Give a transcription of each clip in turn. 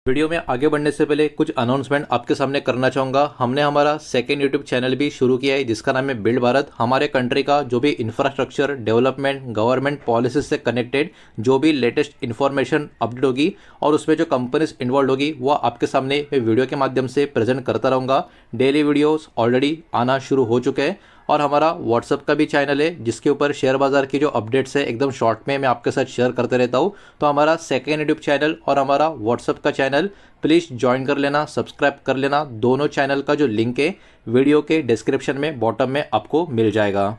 Video में आगे बढ़ने से पहले कुछ अनाउंसमेंट आपके सामने करना चाहूँगा। हमने हमारा सेकेंड यूट्यूब चैनल भी शुरू किया है जिसका नाम है बिल्ड भारत। हमारे कंट्री का जो भी इंफ्रास्ट्रक्चर डेवलपमेंट गवर्नमेंट पॉलिसीज से कनेक्टेड जो भी लेटेस्ट इन्फॉर्मेशन अपडेट होगी और उसमें जो कंपनीज इन्वॉल्व होगी वो आपके सामने मैं वीडियो के माध्यम से प्रेजेंट करता रहूँगा। डेली वीडियोज़ ऑलरेडी आना शुरू हो चुके हैं और हमारा व्हाट्सअप का भी चैनल है जिसके ऊपर शेयर बाज़ार की जो अपडेट्स है एकदम शॉर्ट में मैं आपके साथ शेयर करते रहता हूँ। तो हमारा सेकेंड यूट्यूब चैनल और हमारा व्हाट्सअप का चैनल प्लीज़ ज्वाइन कर लेना, सब्सक्राइब कर लेना। दोनों चैनल का जो लिंक है वीडियो के डिस्क्रिप्शन में बॉटम में आपको मिल जाएगा।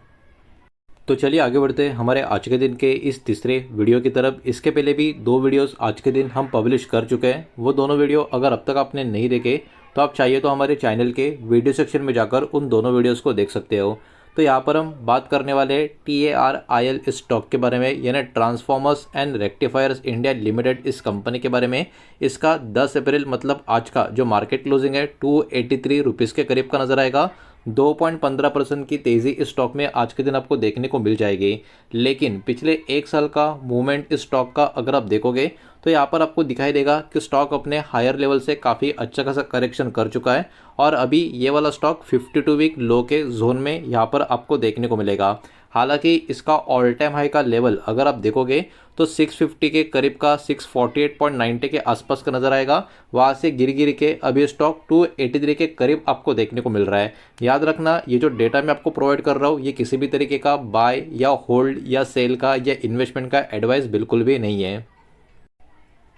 तो चलिए आगे बढ़ते हैं हमारे आज के दिन के इस तीसरे वीडियो की तरफ। इसके पहले भी दो वीडियोस आज के दिन हम पब्लिश कर चुके हैं। वो दोनों वीडियो अगर अब तक आपने नहीं देखे तो आप चाहिए तो हमारे चैनल के वीडियो सेक्शन में जाकर उन दोनों वीडियोस को देख सकते हो। तो यहाँ पर हम बात करने वाले हैं TARIL स्टॉक के बारे में, यानी transformers and rectifiers India limited इस कंपनी के बारे में। इसका 10 अप्रैल मतलब आज का जो मार्केट क्लोजिंग है 283 रुपीज़ के करीब का नजर आएगा। 2.15% की तेज़ी इस स्टॉक में आज के दिन आपको देखने को मिल जाएगी। लेकिन पिछले एक साल का मूवमेंट इस स्टॉक का अगर आप देखोगे तो यहाँ पर आपको दिखाई देगा कि स्टॉक अपने हायर लेवल से काफ़ी अच्छा खासा करेक्शन कर चुका है और अभी ये वाला स्टॉक 52 वीक लो के जोन में यहाँ पर आपको देखने को मिलेगा। हालांकि इसका ऑल टाइम हाई का लेवल अगर आप देखोगे तो 650 के करीब का 648.90 के आसपास का नजर आएगा। वहाँ से गिर के अभी स्टॉक 283 के करीब आपको देखने को मिल रहा है। याद रखना ये जो डेटा मैं आपको प्रोवाइड कर रहा हूँ ये किसी भी तरीके का बाय या होल्ड या सेल का या इन्वेस्टमेंट का एडवाइस बिल्कुल भी नहीं है।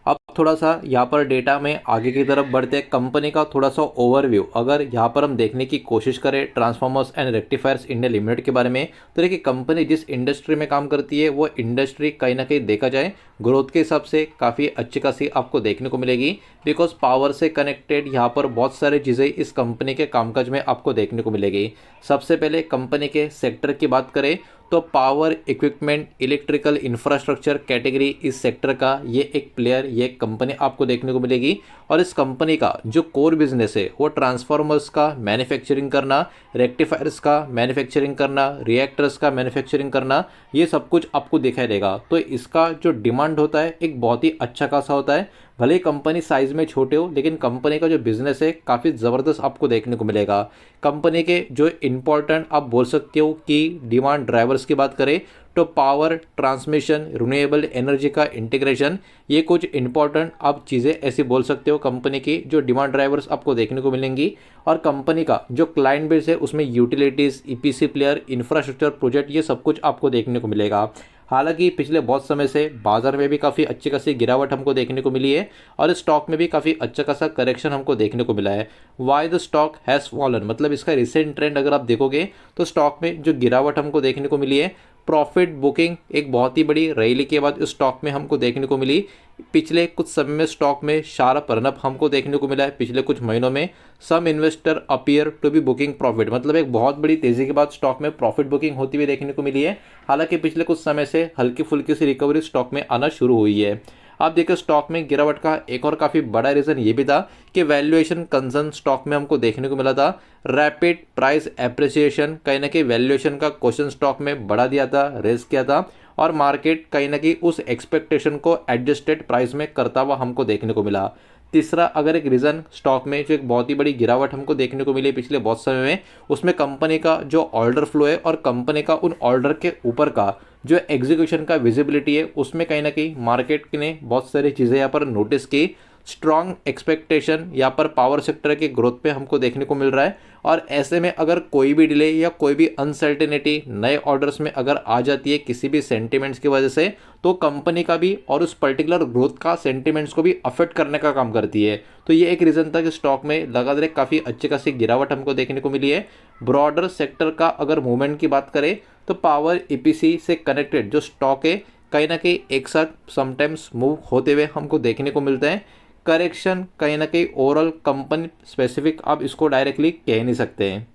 अब थोड़ा सा यहाँ पर डेटा में आगे की तरफ बढ़ते हैं। कंपनी का थोड़ा सा ओवरव्यू अगर यहाँ पर हम देखने की कोशिश करें transformers and rectifiers India limited के बारे में, तो देखिए कंपनी जिस इंडस्ट्री में काम करती है वो इंडस्ट्री कहीं ना कहीं देखा जाए ग्रोथ के हिसाब से काफ़ी अच्छी खासी आपको देखने को मिलेगी। बिकॉज पावर से कनेक्टेड यहाँ पर बहुत सारी चीज़ें इस कंपनी के कामकाज में आपको देखने को मिलेगी। सबसे पहले कंपनी के सेक्टर की बात करें तो power equipment electrical infrastructure category इस सेक्टर का ये एक प्लेयर ये कंपनी आपको देखने को मिलेगी। और इस कंपनी का जो कोर बिजनेस है वो ट्रांसफार्मर्स का मैन्युफैक्चरिंग करना, रेक्टिफायर्स का मैन्युफैक्चरिंग करना, रिएक्टर्स का मैन्युफैक्चरिंग करना, ये सब कुछ आपको दिखाई देगा। तो इसका जो डिमांड होता है एक बहुत ही अच्छा खासा होता है। भले ही कंपनी साइज में छोटे हो लेकिन कंपनी का जो बिजनेस है काफ़ी ज़बरदस्त आपको देखने को मिलेगा। कंपनी के जो इम्पोर्टेंट आप बोल सकते हो कि डिमांड ड्राइवर्स की बात करें तो पावर ट्रांसमिशन रिन्यूएबल एनर्जी का इंटीग्रेशन, ये कुछ इंपॉर्टेंट आप चीज़ें ऐसी बोल सकते हो कंपनी की जो डिमांड ड्राइवर्स आपको देखने को मिलेंगी। और कंपनी का जो क्लाइंट बेस है उसमें utilities EPC player infrastructure project ये सब कुछ आपको देखने को मिलेगा। हालांकि पिछले बहुत समय से बाजार में भी काफ़ी अच्छी खासी गिरावट हमको देखने को मिली है और स्टॉक में भी काफ़ी अच्छा खासा करेक्शन हमको देखने को मिला है। Why the stock has fallen मतलब इसका रिसेंट ट्रेंड अगर आप देखोगे तो स्टॉक में जो गिरावट हमको देखने को मिली है, प्रॉफिट बुकिंग एक बहुत ही बड़ी रैली के बाद इस स्टॉक में हमको देखने को मिली। पिछले कुछ समय में स्टॉक में शार्प रनअप हमको देखने को मिला है। पिछले कुछ महीनों में some investor appear to be booking profit मतलब एक बहुत बड़ी तेजी के बाद स्टॉक में प्रॉफिट बुकिंग होती हुई देखने को मिली है। हालांकि पिछले कुछ समय से हल्की फुल्की सी रिकवरी स्टॉक में आना शुरू हुई है। आप देखिए स्टॉक में गिरावट का एक और काफ़ी बड़ा रीज़न ये भी था कि वैल्यूएशन कंसर्न स्टॉक में हमको देखने को मिला था। रैपिड प्राइस एप्रिसिएशन कहीं ना कहीं वैल्यूएशन का क्वेश्चन स्टॉक में बढ़ा दिया था, रेज किया था और मार्केट कहीं ना कहीं उस एक्सपेक्टेशन को एडजस्टेड प्राइस में करता हुआ हमको देखने को मिला। तीसरा अगर एक रीज़न स्टॉक में जो एक बहुत ही बड़ी गिरावट हमको देखने को मिली पिछले बहुत समय में, उसमें कंपनी का जो ऑर्डर फ्लो है और कंपनी का उन ऑर्डर के ऊपर का जो एग्जीक्यूशन का विजिबिलिटी है उसमें कहीं ना कहीं मार्केट ने बहुत सारी चीज़ें यहाँ पर नोटिस की। स्ट्रॉन्ग एक्सपेक्टेशन यहाँ पर पावर सेक्टर के ग्रोथ पे हमको देखने को मिल रहा है और ऐसे में अगर कोई भी डिले या कोई भी अनसर्टेनिटी नए ऑर्डर्स में अगर आ जाती है किसी भी सेंटिमेंट्स की वजह से तो कंपनी का भी और उस पर्टिकुलर ग्रोथ का सेंटिमेंट्स को भी अफेक्ट करने का काम करती है। तो ये एक रीज़न था कि स्टॉक में लगातार एक काफ़ी अच्छी खासी गिरावट हमको देखने को मिली है। ब्रॉडर सेक्टर का अगर मूवमेंट की बात करें तो पावर EPC से कनेक्टेड जो स्टॉक है कहीं ना कहीं एक साथ समटाइम्स मूव होते हुए हमको देखने को मिलते हैं। करेक्शन कहीं ना कहीं ओवरऑल कंपनी स्पेसिफिक आप इसको डायरेक्टली कह नहीं सकते हैं।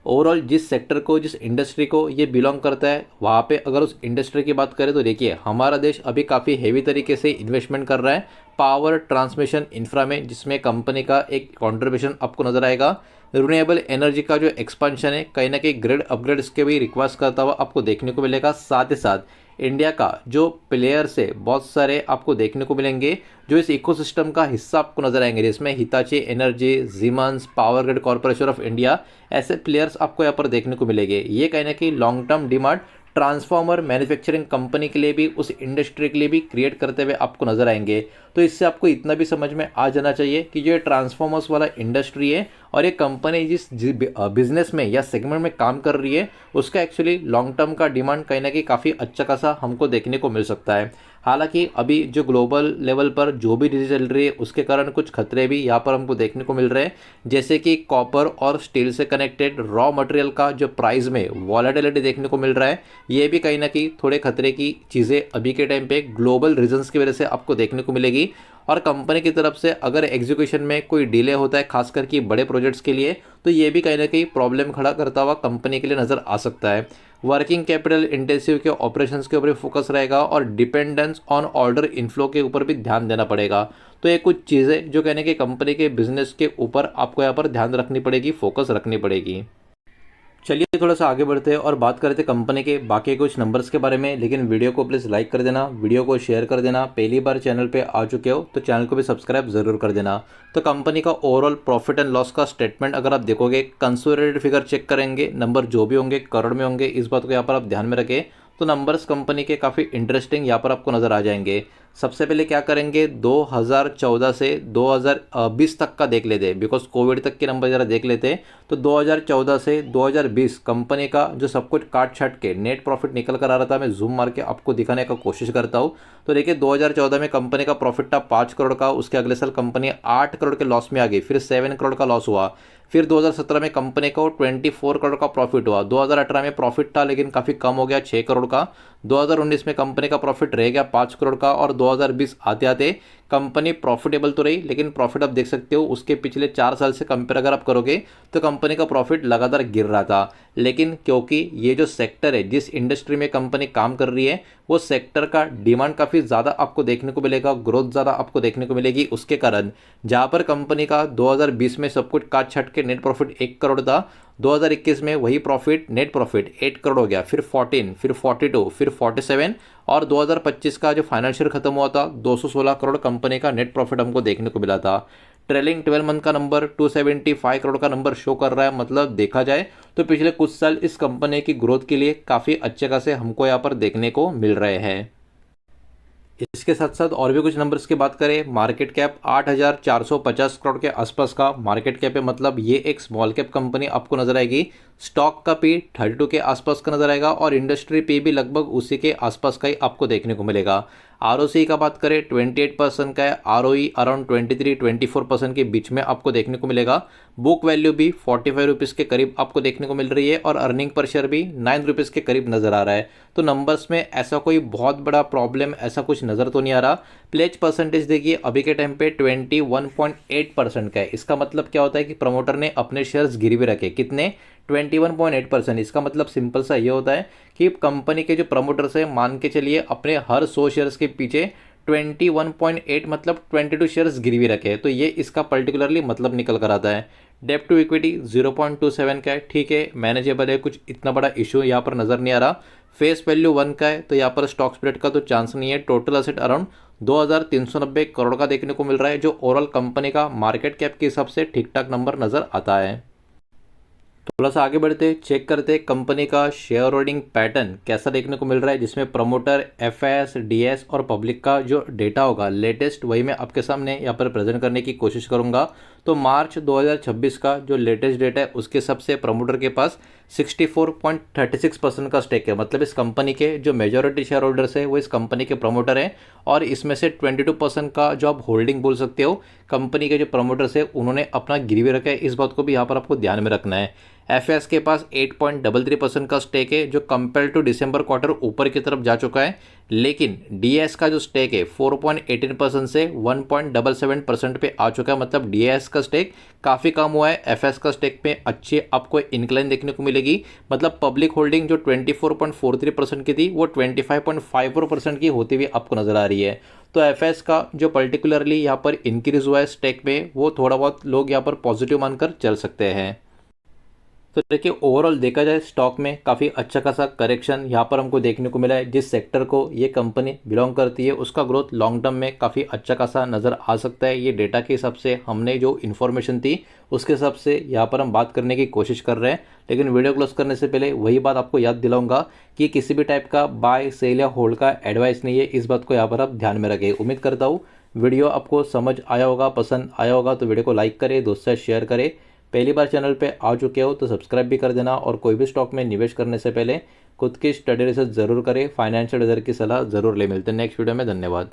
ओवरऑल जिस सेक्टर को जिस इंडस्ट्री को ये बिलोंग करता है वहाँ पे अगर उस इंडस्ट्री की बात करें तो देखिए हमारा देश अभी काफ़ी हेवी तरीके से इन्वेस्टमेंट कर रहा है पावर ट्रांसमिशन इंफ्रा में, जिसमें कंपनी का एक कॉन्ट्रीब्यूशन आपको नजर आएगा। रिन्यूएबल एनर्जी का जो एक्सपांशन है कहीं ना कहीं ग्रिड अपग्रेड्स के भी रिक्वेस्ट करता हुआ आपको देखने को मिलेगा। साथ ही साथ इंडिया का जो प्लेयर्स है बहुत सारे आपको देखने को मिलेंगे जो इस इकोसिस्टम का हिस्सा आपको नजर आएंगे, जिसमें Hitachi Energy, Siemens, Power Grid Corporation of India, ऐसे प्लेयर्स आपको यहाँ पर देखने को मिलेंगे। ये कहीं ना कहीं long term demand transformer manufacturing company के लिए भी, उस इंडस्ट्री के लिए भी क्रिएट करते हुए आपको नजर आएंगे। तो इससे आपको इतना भी समझ में आ जाना चाहिए कि जो ये ट्रांसफॉर्मर्स वाला इंडस्ट्री है और ये कंपनी जिस बिजनेस में या सेगमेंट में काम कर रही है उसका एक्चुअली लॉन्ग टर्म का डिमांड कहीं ना कहीं काफ़ी अच्छा खासा हमको देखने को मिल सकता है। हालांकि अभी जो ग्लोबल लेवल पर जो भी चीज़ें चल रही है उसके कारण कुछ खतरे भी यहाँ पर हमको देखने को मिल रहे हैं, जैसे कि कॉपर और स्टील से कनेक्टेड रॉ मटेरियल का जो प्राइस में वॉलेटिलिटी देखने को मिल रहा है, ये भी कहीं ना कहीं थोड़े खतरे की चीज़ें अभी के टाइम पे ग्लोबल रीजंस की वजह से आपको देखने को मिलेगी। और कंपनी की तरफ से अगर एग्जीक्यूशन में कोई डिले होता है खास करके बड़े प्रोजेक्ट्स के लिए, तो ये भी कहीं ना कहीं प्रॉब्लम खड़ा करता हुआ कंपनी के लिए नज़र आ सकता है। वर्किंग कैपिटल इंटेंसिव के ऑपरेशंस के ऊपर फोकस रहेगा और डिपेंडेंस ऑन ऑर्डर इनफ्लो के ऊपर भी ध्यान देना पड़ेगा। तो ये कुछ चीज़ें जो कहने की कंपनी के बिजनेस के ऊपर आपको यहाँ पर ध्यान रखनी पड़ेगी, फोकस रखनी पड़ेगी। चलिए थोड़ा सा आगे बढ़ते हैं और बात करते हैं कंपनी के बाकी कुछ नंबर्स के बारे में, लेकिन वीडियो को प्लीज़ लाइक कर देना, वीडियो को शेयर कर देना। पहली बार चैनल पे आ चुके हो तो चैनल को भी सब्सक्राइब जरूर कर देना। तो कंपनी का ओवरऑल प्रॉफिट एंड लॉस का स्टेटमेंट अगर आप देखोगे, कंसोलिडेटेड फिगर चेक करेंगे, नंबर जो भी होंगे करोड़ में होंगे, इस बात को यहाँ पर आप ध्यान में रखें। तो नंबर्स कंपनी के काफ़ी इंटरेस्टिंग यहाँ पर आपको नज़र आ जाएंगे। सबसे पहले क्या करेंगे, 2014 से 2020 तक का देख लेते हैं, बिकॉज कोविड तक के नंबर ज़रा देख लेते हैं। तो 2014 से 2020 कंपनी का जो सब कुछ काट छाट के नेट प्रॉफिट निकल कर आ रहा था, मैं जूम मार के आपको दिखाने का कोशिश करता हूँ। तो देखिए 2014 में कंपनी का प्रॉफिट था 5 करोड़ का, उसके अगले साल कंपनी 8 करोड़ के लॉस में आ गई, फिर 7 करोड़ का लॉस हुआ। फिर 2017 में कंपनी को 24 करोड़ का प्रॉफिट हुआ। 2018 में प्रॉफिट था लेकिन काफ़ी कम हो गया 6 करोड़ का। 2019 में कंपनी का प्रॉफिट रह गया 5 करोड़ का और 2020 आते आते कंपनी प्रॉफिटेबल तो रही, लेकिन प्रॉफिट आप देख सकते हो उसके पिछले 4 साल से कंपेयर अगर आप करोगे तो कंपनी का प्रॉफिट लगातार गिर रहा था। लेकिन क्योंकि ये जो सेक्टर है, जिस इंडस्ट्री में कंपनी काम कर रही है, वो सेक्टर का डिमांड काफ़ी ज़्यादा आपको देखने को मिलेगा, ग्रोथ ज़्यादा आपको देखने को मिलेगी। उसके कारण जहाँ पर कंपनी का 2020 में सब कुछ काट छट के नेट प्रॉफिट 1 करोड़ था, 2021 में वही प्रॉफिट नेट प्रॉफिट 8 करोड़ हो गया, फिर 14, फिर 42, फिर 47 और 2025 का जो फाइनेंशियल खत्म हुआ था 216 करोड़ कंपनी का नेट प्रॉफिट हमको देखने को मिला था। ट्रेलिंग 12 मंथ का नंबर 275 करोड़ का नंबर शो कर रहा है। मतलब देखा जाए तो पिछले कुछ साल इस कंपनी की ग्रोथ के लिए काफ़ी अच्छे खासे हमको यहाँ पर देखने को मिल रहे हैं। इसके साथ साथ और भी कुछ नंबर्स की बात करें, मार्केट कैप 8,450 करोड़ के आसपास का मार्केट कैप है, मतलब ये एक स्मॉल कैप कंपनी आपको नजर आएगी। स्टॉक का पी 32 के आसपास का नजर आएगा और इंडस्ट्री पी भी लगभग उसी के आसपास का ही आपको देखने को मिलेगा। आरओसी का बात करें 28% का है, आरओई अराउंड 23-24% के बीच में आपको देखने को मिलेगा। बुक वैल्यू भी 45 रुपीज़ के करीब आपको देखने को मिल रही है और अर्निंग पर शेयर भी 9 रुपीज़ के करीब नजर आ रहा है। तो नंबर्स में ऐसा कोई बहुत बड़ा प्रॉब्लम ऐसा कुछ नज़र तो नहीं आ रहा। प्लेज परसेंटेज देखिए अभी के टाइम पे 21.8% का है। इसका मतलब क्या होता है कि प्रमोटर ने अपने शेयर्स गिरवी रखे, कितने, 21.8%। इसका मतलब सिंपल सा ये होता है कि कंपनी के जो प्रमोटर्स है, मान के चलिए अपने हर 100 शेयर्स के पीछे 21.8 मतलब 22 शेयर्स गिरवी रखे, तो ये इसका पर्टिकुलरली मतलब निकल कर आता है। डेप्ट टू इक्विटी 0.27 का है, ठीक है, मैनेजेबल है, कुछ इतना बड़ा इशू यहाँ पर नज़र नहीं आ रहा। फेस वैल्यू 1 का है, तो यहाँ पर स्टॉक स्प्लिट का तो चांस नहीं है। टोटल असेट अराउंड 2,390 करोड़ का देखने को मिल रहा है, जो ओवरऑल कंपनी का मार्केट कैप के हिसाब से ठीक ठाक नंबर नज़र आता है। थोड़ा सा आगे बढ़ते चेक करते कंपनी का शेयर होल्डिंग पैटर्न कैसा देखने को मिल रहा है, जिसमें प्रमोटर, एफएस, डीएस और पब्लिक का जो डेटा होगा लेटेस्ट, वही मैं आपके सामने यहाँ पर प्रेजेंट करने की कोशिश करूँगा। तो मार्च 2026 का जो लेटेस्ट डेटा है उसके हिसाब से प्रमोटर के पास 64.36% का स्टेक है। मतलब इस कंपनी के जो मेजॉरिटी शेयर होल्डर्स है वो इस कंपनी के प्रमोटर हैं और इसमें से 22% का जो आप होल्डिंग बोल सकते हो कंपनी के जो प्रमोटर्स है उन्होंने अपना गिरवी रखा है। इस बात को भी यहाँ पर आपको ध्यान में रखना है। एफएस के पास 8.33% का स्टेक है, जो कंपेयर टू दिसंबर क्वार्टर ऊपर की तरफ जा चुका है। लेकिन डीएस का जो स्टेक है 4.18% से 1.77% पे आ चुका है। मतलब डीएस का स्टेक काफ़ी कम हुआ है, एफएस का स्टेक पे अच्छी आपको इंक्लाइन देखने को मिलेगी। मतलब पब्लिक होल्डिंग जो 24.43% की थी वो 25.54% की होती हुई आपको नजर आ रही है। तो एफएस का जो पर्टिकुलरली यहाँ पर इंक्रीज हुआ है स्टेक में, वो थोड़ा बहुत लोग यहाँ पर पॉजिटिव मानकर चल सकते हैं। तो देखिए ओवरऑल देखा जाए स्टॉक में काफ़ी अच्छा खासा करेक्शन यहाँ पर हमको देखने को मिला है। जिस सेक्टर को ये कंपनी बिलोंग करती है उसका ग्रोथ लॉन्ग टर्म में काफ़ी अच्छा खासा नज़र आ सकता है। ये डेटा के हिसाब से हमने जो इन्फॉर्मेशन थी उसके हिसाब से यहाँ पर हम बात करने की कोशिश कर रहे हैं। लेकिन वीडियो क्लोज करने से पहले वही बात आपको याद दिलाऊंगा कि किसी भी टाइप का बाय सेल या होल्ड का एडवाइस नहीं है। इस बात को यहाँ पर आप ध्यान में रखें। उम्मीद करता हूँ वीडियो आपको समझ आया होगा, पसंद आया होगा। तो वीडियो को लाइक करें, दोस्त से शेयर करें। पहली बार चैनल पे आ चुके हो तो सब्सक्राइब भी कर देना और कोई भी स्टॉक में निवेश करने से पहले खुद की स्टडी रिसर्च जरूर करें, फाइनेंशियल एडवाइजर की सलाह जरूर ले। मिलते हैं नेक्स्ट वीडियो में। धन्यवाद।